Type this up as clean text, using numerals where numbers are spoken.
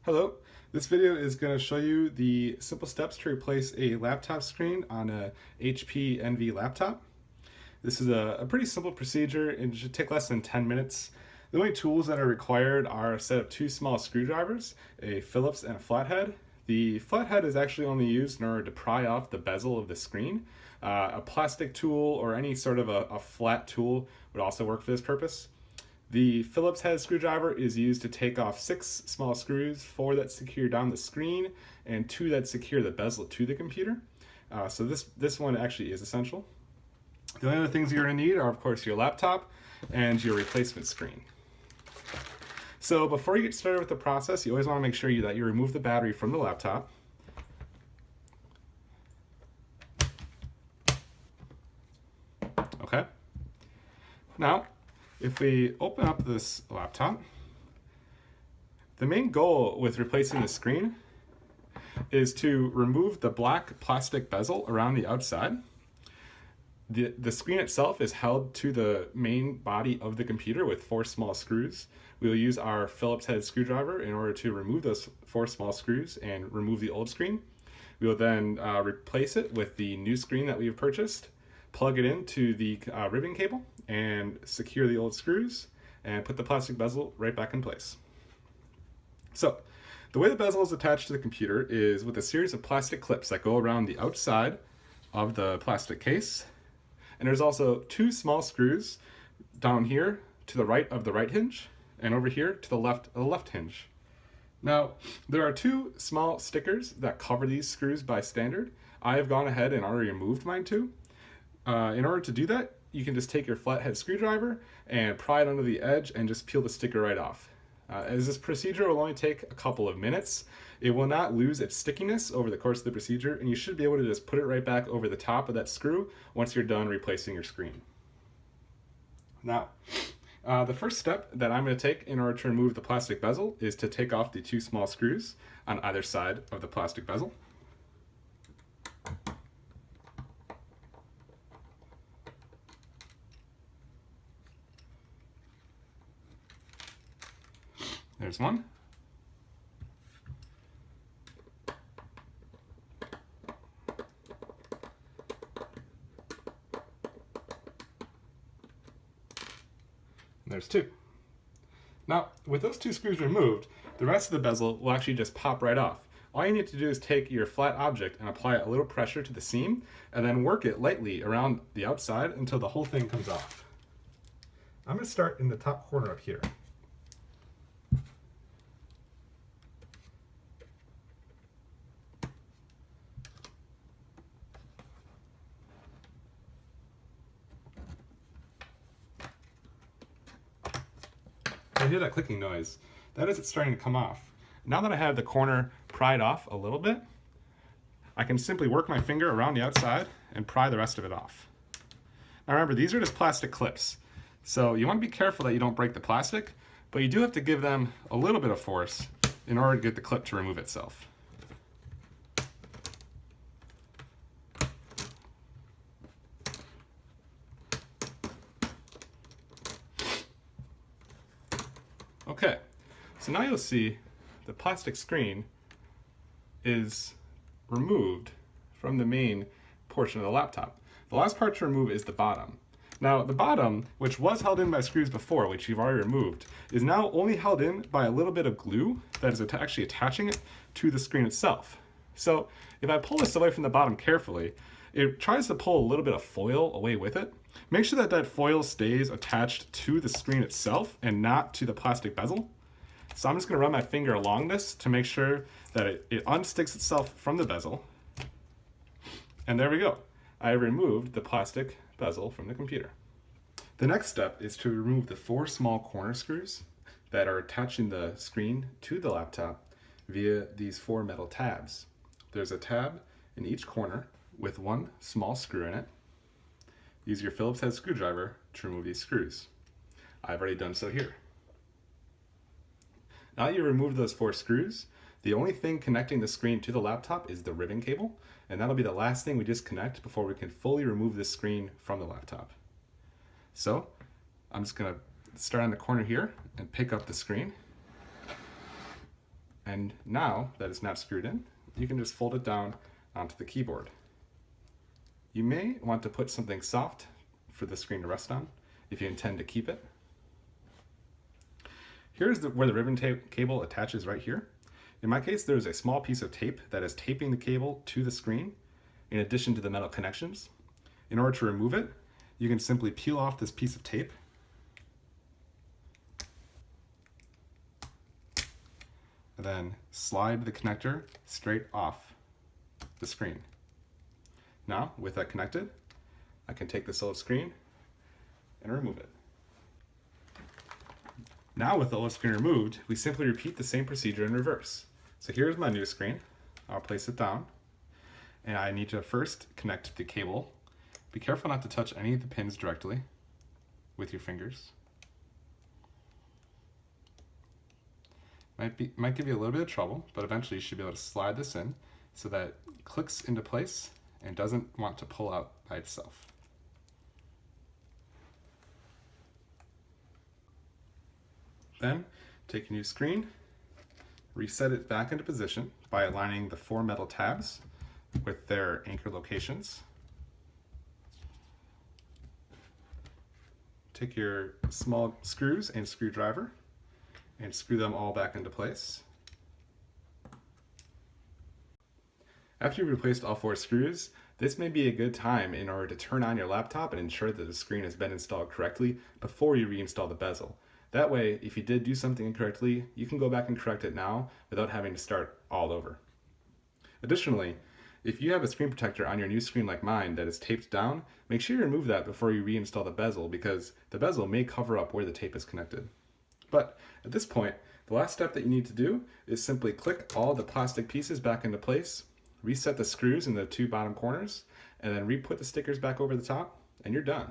Hello, this video is going to show you the simple steps to replace a laptop screen on a HP Envy laptop. This is a pretty simple procedure and it should take less than 10 minutes. The only tools that are required are a set of two small screwdrivers, a Phillips and a flathead. The flathead is actually only used in order to pry off the bezel of the screen. A plastic tool or any sort of a flat tool would also work for this purpose. The Phillips head screwdriver is used to take off 6 small screws, 4 that secure down the screen and 2 that secure the bezel to the computer. So this one actually is essential. The only other things you're going to need are, of course, your laptop and your replacement screen. So before you get started with the process, you always want to make sure that you remove the battery from the laptop. Okay. Now, if we open up this laptop, the main goal with replacing the screen is to remove the black plastic bezel around the outside. The screen itself is held to the main body of the computer with 4 small screws. We will use our Phillips head screwdriver in order to remove those 4 small screws and remove the old screen. We will then replace it with the new screen that we have purchased, plug it into the ribbon cable, and secure the old screws, and put the plastic bezel right back in place. So, the way the bezel is attached to the computer is with a series of plastic clips that go around the outside of the plastic case. And there's also 2 small screws down here to the right of the right hinge, and over here to the left of the left hinge. Now, there are 2 small stickers that cover these screws by standard. I have gone ahead and already removed mine too. In order to do that, you can just take your flathead screwdriver and pry it under the edge and just peel the sticker right off. As this procedure will only take a couple of minutes, it will not lose its stickiness over the course of the procedure, and you should be able to just put it right back over the top of that screw once you're done replacing your screen. Now, the first step that I'm going to take in order to remove the plastic bezel is to take off the 2 small screws on either side of the plastic bezel. There's one. There's 2. Now, with those 2 screws removed, the rest of the bezel will actually just pop right off. All you need to do is take your flat object and apply a little pressure to the seam, and then work it lightly around the outside until the whole thing comes off. I'm going to start in the top corner up here. I hear that clicking noise. That is, it's starting to come off. Now that I have the corner pried off a little bit, I can simply work my finger around the outside and pry the rest of it off. Now remember, these are just plastic clips, so you want to be careful that you don't break the plastic, but you do have to give them a little bit of force in order to get the clip to remove itself. Okay, so now you'll see the plastic screen is removed from the main portion of the laptop. The last part to remove is the bottom. Now, the bottom, which was held in by screws before, which you've already removed, is now only held in by a little bit of glue that is actually attaching it to the screen itself. So if I pull this away from the bottom carefully, it tries to pull a little bit of foil away with it. Make sure that that foil stays attached to the screen itself and not to the plastic bezel. So I'm just going to run my finger along this to make sure that it unsticks itself from the bezel. And there we go. I removed the plastic bezel from the computer. The next step is to remove the 4 small corner screws that are attaching the screen to the laptop via these 4 metal tabs. There's a tab in each corner with 1 small screw in it. Use your Phillips head screwdriver to remove these screws. I've already done so here. Now that you removed those 4 screws, the only thing connecting the screen to the laptop is the ribbon cable, and that'll be the last thing we disconnect before we can fully remove the screen from the laptop. So I'm just going to start on the corner here and pick up the screen And now that it's not screwed in, you can just fold it down onto the keyboard. You may want to put something soft for the screen to rest on if you intend to keep it. Here's where the ribbon cable attaches right here. In my case, there's a small piece of tape that is taping the cable to the screen in addition to the metal connections. In order to remove it, you can simply peel off this piece of tape and then slide the connector straight off the screen. Now, with that connected, I can take this old screen and remove it. Now with the old screen removed, we simply repeat the same procedure in reverse. So here's my new screen. I'll place it down, and I need to first connect the cable. Be careful not to touch any of the pins directly with your fingers. Might give you a little bit of trouble, but eventually you should be able to slide this in so that it clicks into place and doesn't want to pull out by itself. Then take your new screen, reset it back into position by aligning the 4 metal tabs with their anchor locations. Take your small screws and screwdriver and screw them all back into place. After you've replaced all 4 screws, this may be a good time in order to turn on your laptop and ensure that the screen has been installed correctly before you reinstall the bezel. That way, if you did do something incorrectly, you can go back and correct it now without having to start all over. Additionally, if you have a screen protector on your new screen like mine that is taped down, make sure you remove that before you reinstall the bezel because the bezel may cover up where the tape is connected. But at this point, the last step that you need to do is simply click all the plastic pieces back into place, reset the screws in the 2 bottom corners, and then re-put the stickers back over the top, and you're done.